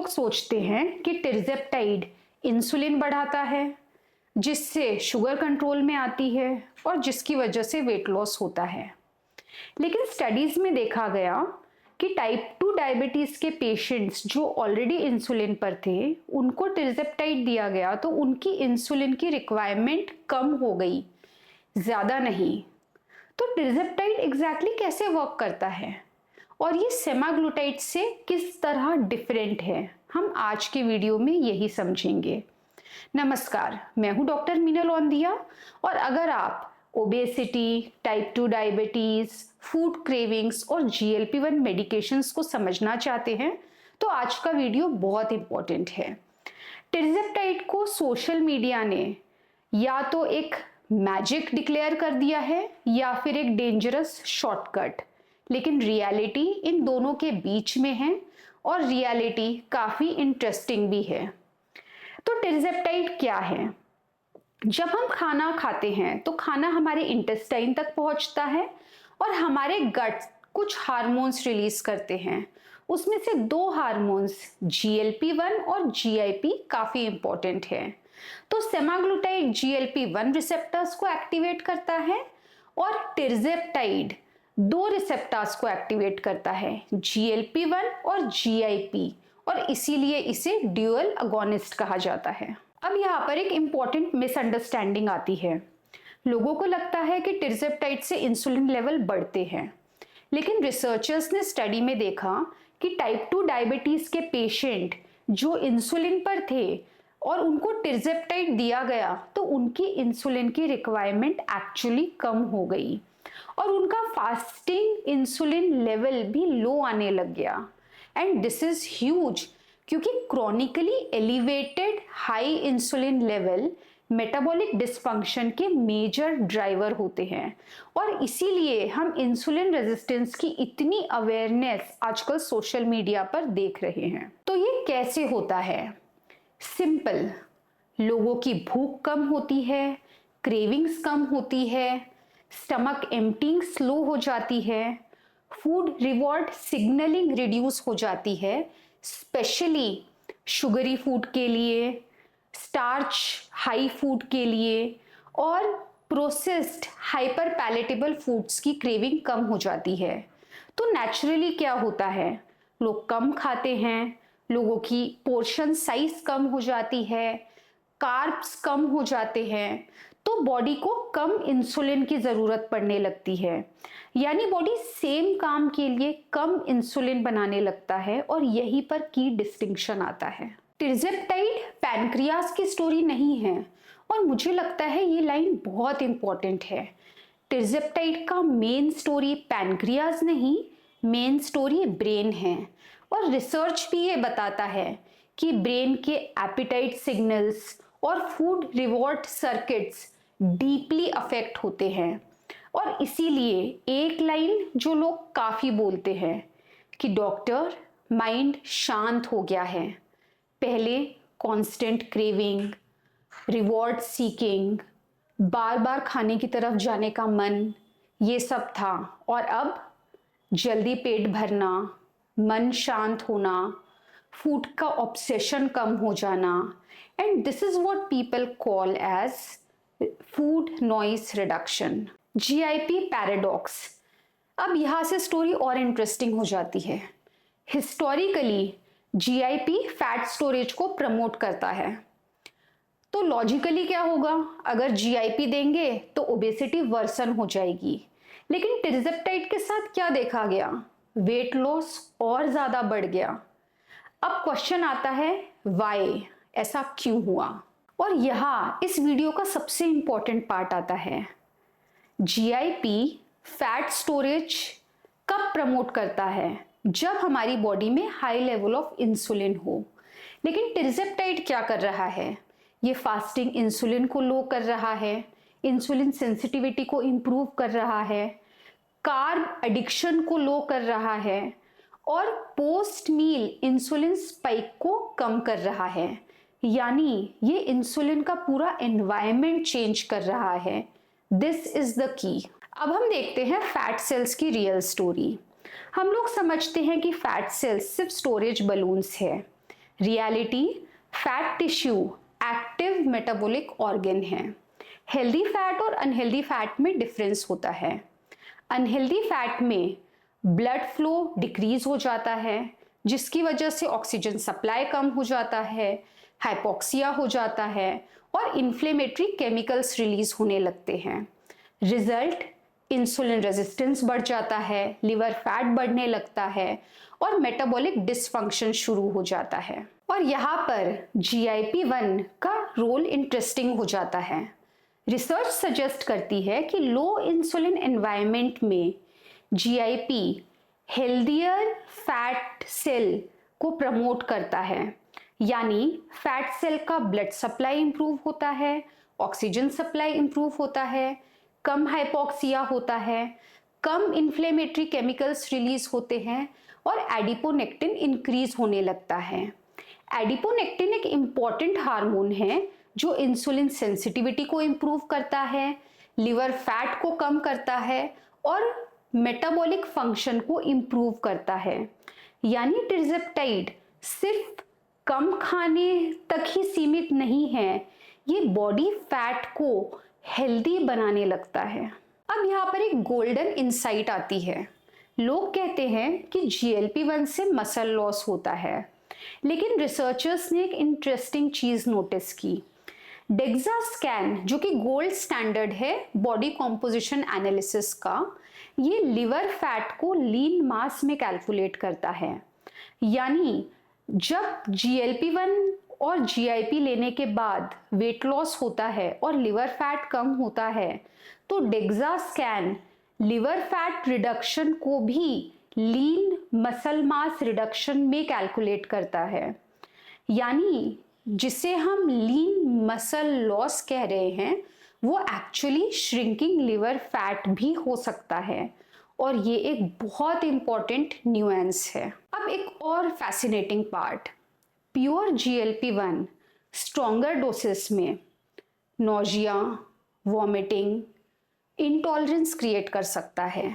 लोग सोचते हैं कि टिrzepatide इंसुलिन बढ़ाता है, जिससे शुगर कंट्रोल में आती है और जिसकी वजह से वेट लॉस होता है। लेकिन स्टडीज में देखा गया कि टाइप 2 डायबिटीज के पेशेंट्स जो ऑलरेडी इंसुलिन पर थे, उनको टिrzepatide दिया गया तो उनकी इंसुलिन की रिक्वायरमेंट कम हो गई, ज्यादा नहीं। तो टिrzepatide एग्जैक्टली कैसे वर्क करता है और ये सेमाग्लूटाइड से किस तरह डिफरेंट है, हम आज के वीडियो में यही समझेंगे। नमस्कार, मैं हूं डॉक्टर मीनल औंधिया और अगर आप obesity, type 2 diabetes, food cravings और GLP-1 मेडिकेशंस को समझना चाहते हैं तो आज का वीडियो बहुत इंपॉर्टेंट है। टिrzepatide को सोशल मीडिया ने या तो एक मैजिक डिक्लेयर कर दिया है या फिर एक डेंजरस शॉर्टकट, लेकिन रियलिटी इन दोनों के बीच में है और रियलिटी काफी इंटरेस्टिंग भी है। तो टिrzepatide क्या है? जब हम खाना खाते हैं तो खाना हमारे इंटेस्टाइन तक पहुंचता है और हमारे गट कुछ हार्मोन्स रिलीज करते हैं। उसमें से दो हार्मोन्स GLP-1 और GIP काफी इंपॉर्टेंट है। तो सेमाग्लूटाइड GLP-1 रिसेप्टर्स को एक्टिवेट करता है और टिrzepatide दो रिसेप्टर्स को एक्टिवेट करता है, GLP-1 और GIP, और इसीलिए इसे ड्यूअल अगोनिस्ट कहा जाता है। अब यहाँ पर एक इंपॉर्टेंट मिसअंडरस्टैंडिंग आती है। लोगों को लगता है कि टिrzepatide से इंसुलिन लेवल बढ़ते हैं, लेकिन रिसर्चर्स ने स्टडी में देखा कि टाइप 2 डायबिटीज के पेशेंट जो इंसुलिन पर थे और उनको टिrzepatide दिया गया तो उनकी इंसुलिन की रिक्वायरमेंट एक्चुअली कम हो गई और उनका फास्टिंग इंसुलिन लेवल भी लो आने लग गया। एंड दिस इज ह्यूज, क्योंकि chronically elevated high insulin level metabolic dysfunction के मेजर ड्राइवर होते हैं और इसीलिए हम इंसुलिन रेजिस्टेंस की इतनी अवेयरनेस आजकल सोशल मीडिया पर देख रहे हैं। तो ये कैसे होता है? सिंपल, लोगों की भूख कम होती है, क्रेविंग्स कम होती है, स्टमक एम्प्टिंग स्लो हो जाती है, फूड रिवॉर्ड सिग्नलिंग रिड्यूस हो जाती है, स्पेशली शुगरी फूड के लिए, स्टार्च हाई फूड के लिए, और प्रोसेस्ड हाइपर पैलेटेबल फूड्स की क्रेविंग कम हो जाती है। तो नेचुरली क्या होता है, लोग कम खाते हैं, लोगों की पोर्शन साइज कम हो जाती है, कार्ब्स कम हो जाते हैं, तो बॉडी को कम इंसुलिन की जरूरत पड़ने लगती है। यानी बॉडी सेम काम के लिए कम इंसुलिन बनाने लगता है और यहीं पर की डिस्टिंक्शन आता है। टिrzepatide पैनक्रियाज की स्टोरी नहीं है और मुझे लगता है ये लाइन बहुत इंपॉर्टेंट है। टिrzepatide का मेन स्टोरी पैनक्रियाज नहीं, मेन स्टोरी ब्रेन है और रिसर्च भी ये बताता है कि ब्रेन के एपिटाइट सिग्नल्स और food reward circuits deeply affect होते हैं। और इसीलिए एक लाइन जो लोग काफी बोलते हैं कि डॉक्टर, माइंड शांत हो गया है। पहले कांस्टेंट क्रेविंग, रिवॉर्ड सीकिंग, बार बार खाने की तरफ जाने का मन, ये सब था, और अब जल्दी पेट भरना, मन शांत होना, फूड का ऑब्सेशन कम हो जाना, and this is what people call as food noise reduction, GIP paradox. अब यहां से स्टोरी और इंटरेस्टिंग हो जाती है। हिस्टोरिकली GIP फैट स्टोरेज को प्रमोट करता है, तो लॉजिकली क्या होगा, अगर GIP देंगे तो ओबेसिटी वर्सन हो जाएगी। लेकिन टिrzepatide के साथ क्या देखा गया, वेट लॉस और ज्यादा बढ़ गया। अब क्वेश्चन आता है वाई, ऐसा क्यों हुआ? और यहाँ इस वीडियो का सबसे इंपॉर्टेंट पार्ट आता है। GIP फैट स्टोरेज कब प्रमोट करता है? जब हमारी बॉडी में हाई लेवल ऑफ इंसुलिन हो। लेकिन टिrzepatide क्या कर रहा है, ये फास्टिंग इंसुलिन को लो कर रहा है, इंसुलिन सेंसिटिविटी को इम्प्रूव कर रहा है, कार्ब एडिक्शन को लो कर रहा है और पोस्ट मील इंसुलिन स्पाइक को कम कर रहा है। यानी ये इंसुलिन का पूरा एनवायरनमेंट चेंज कर रहा है। This is the key. अब हम देखते हैं फैट सेल्स की रियल स्टोरी। हम लोग समझते हैं कि फैट सेल्स सिर्फ स्टोरेज बलून्स है, reality, fat tissue active metabolic organ है। हेल्दी फैट और अनहेल्दी फैट में डिफरेंस होता है। अनहेल्दी फैट में ब्लड फ्लो डिक्रीज हो जाता है, जिसकी वजह से ऑक्सीजन सप्लाई कम हो जाता है, हाइपोक्सिया हो जाता है और इन्फ्लेमेटरी केमिकल्स रिलीज होने लगते हैं। रिजल्ट, इंसुलिन रेजिस्टेंस बढ़ जाता है, लिवर फैट बढ़ने लगता है और मेटाबॉलिक डिसफंक्शन शुरू हो जाता है। और यहाँ पर GIP-1 का रोल इंटरेस्टिंग हो जाता है। रिसर्च सजेस्ट करती है कि लो इंसुलिन एनवायरनमेंट में GIP हेल्दियर फैट सेल को प्रमोट करता है, यानी फैट सेल का ब्लड सप्लाई इंप्रूव होता है, ऑक्सीजन सप्लाई इंप्रूव होता है, कम हाइपोक्सिया होता है, कम इन्फ्लेमेटरी केमिकल्स रिलीज होते हैं और एडिपोनेक्टिन इंक्रीज होने लगता है। एडिपोनेक्टिन एक इम्पॉर्टेंट हार्मोन है जो इंसुलिन सेंसिटिविटी को इंप्रूव करता है, लिवर फैट को कम करता है और मेटाबॉलिक फंक्शन को इंप्रूव करता है। यानी टिrzepatide सिर्फ कम खाने तक ही सीमित नहीं है, ये बॉडी फैट को हेल्दी बनाने लगता है। अब यहाँ पर एक गोल्डन इंसाइट आती है। लोग कहते हैं कि GLP-1 से मसल लॉस होता है, लेकिन रिसर्चर्स ने एक इंटरेस्टिंग चीज नोटिस की। डेक्सा स्कैन, जो कि गोल्ड स्टैंडर्ड है बॉडी कॉम्पोजिशन एनालिसिस का, ये लिवर फैट को लीन मास में कैलकुलेट करता है। यानी जब GLP-1 और GIP लेने के बाद वेट लॉस होता है और लिवर फैट कम होता है, तो DEXA scan liver fat reduction को भी लीन मसल मास रिडक्शन में कैलकुलेट करता है। यानी जिसे हम लीन मसल लॉस कह रहे हैं, वो एक्चुअली श्रिंकिंग लिवर फैट भी हो सकता है और ये एक बहुत इंपॉर्टेंट न्यूएंस है। अब एक और fascinating part, pure GLP-1 stronger doses में नोजिया, वॉमिटिंग, इंटॉलरेंस क्रिएट कर सकता है।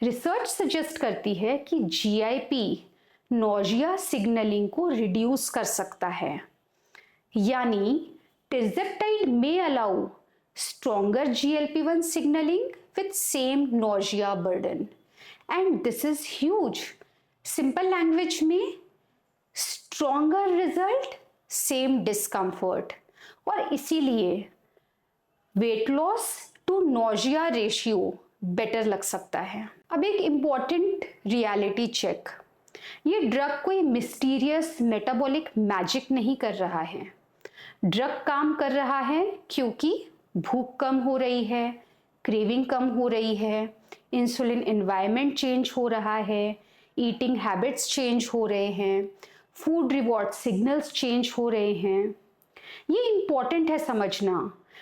रिसर्च सजेस्ट करती है कि GIP नोजिया सिग्नलिंग को रिड्यूस कर सकता है। यानी टिrzepatide may allow stronger GLP-1 signaling with same nausea burden, and this is huge. Simple language में stronger result, same discomfort, और इसीलिए weight loss to nausea ratio better लग सकता है। अब एक इम्पॉर्टेंट रियलिटी चेक, ये ड्रग कोई मिस्टीरियस मेटाबॉलिक मैजिक नहीं कर रहा है। ड्रग काम कर रहा है क्योंकि भूख कम हो रही है, क्रेविंग कम हो रही है, इंसुलिन एनवायरनमेंट चेंज हो रहा है, ईटिंग हैबिट्स चेंज हो रहे हैं, फूड रिवॉर्ड सिग्नल्स चेंज हो रहे हैं। ये इम्पॉर्टेंट है समझना,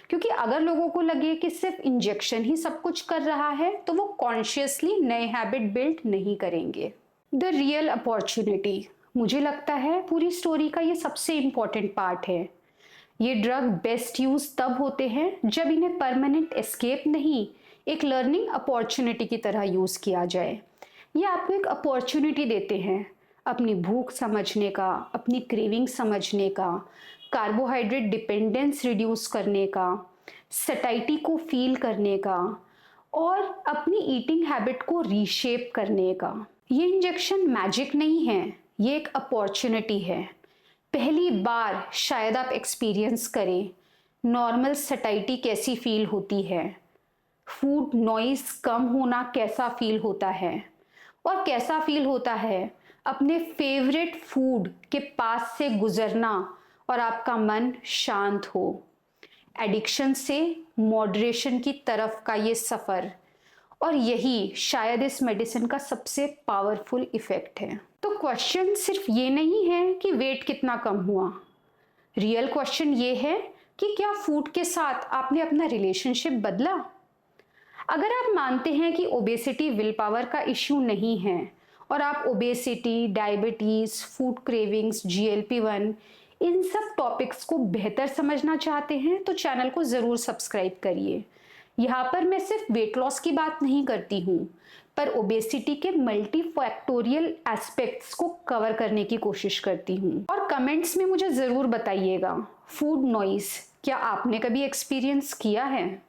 क्योंकि अगर लोगों को लगे कि सिर्फ इंजेक्शन ही सब कुछ कर रहा है, तो वो कॉन्शियसली नए हैबिट बिल्ड नहीं करेंगे। द रियल अपॉर्चुनिटी, मुझे लगता है पूरी स्टोरी का ये सबसे इम्पॉर्टेंट पार्ट है। ये ड्रग बेस्ट यूज तब होते हैं जब इन्हें परमानेंट एस्केप नहीं, एक लर्निंग अपॉर्चुनिटी की तरह यूज किया जाए। ये आपको एक अपॉर्चुनिटी देते हैं अपनी भूख समझने का, अपनी क्रेविंग समझने का, कार्बोहाइड्रेट डिपेंडेंस रिड्यूस करने का, सटाइटी को फील करने का और अपनी ईटिंग हैबिट को रीशेप करने का। ये इंजेक्शन मैजिक नहीं है, ये एक अपॉर्चुनिटी है। पहली बार शायद आप एक्सपीरियंस करें नॉर्मल सटाइटी कैसी फील होती है, फूड नॉइज कम होना कैसा फील होता है, और कैसा फील होता है अपने फेवरेट फूड के पास से गुजरना और आपका मन शांत हो। एडिक्शन से मॉडरेशन की तरफ का ये सफ़र, और यही शायद इस मेडिसिन का सबसे पावरफुल इफेक्ट है। तो क्वेश्चन सिर्फ ये नहीं है कि वेट कितना कम हुआ, रियल क्वेश्चन ये है कि क्या फूड के साथ आपने अपना रिलेशनशिप बदला। अगर आप मानते हैं कि ओबेसिटी विल पावर का इश्यू नहीं है और आप obesity, diabetes, food cravings, GLP-1 इन सब टॉपिक्स को बेहतर समझना चाहते हैं, तो चैनल को ज़रूर सब्सक्राइब करिए। यहाँ पर मैं सिर्फ वेट लॉस की बात नहीं करती हूँ, पर ओबेसिटी के मल्टीफैक्टोरियल एस्पेक्ट्स को कवर करने की कोशिश करती हूँ। और कमेंट्स में मुझे ज़रूर बताइएगा, फूड नॉइज़ क्या आपने कभी एक्सपीरियंस किया है?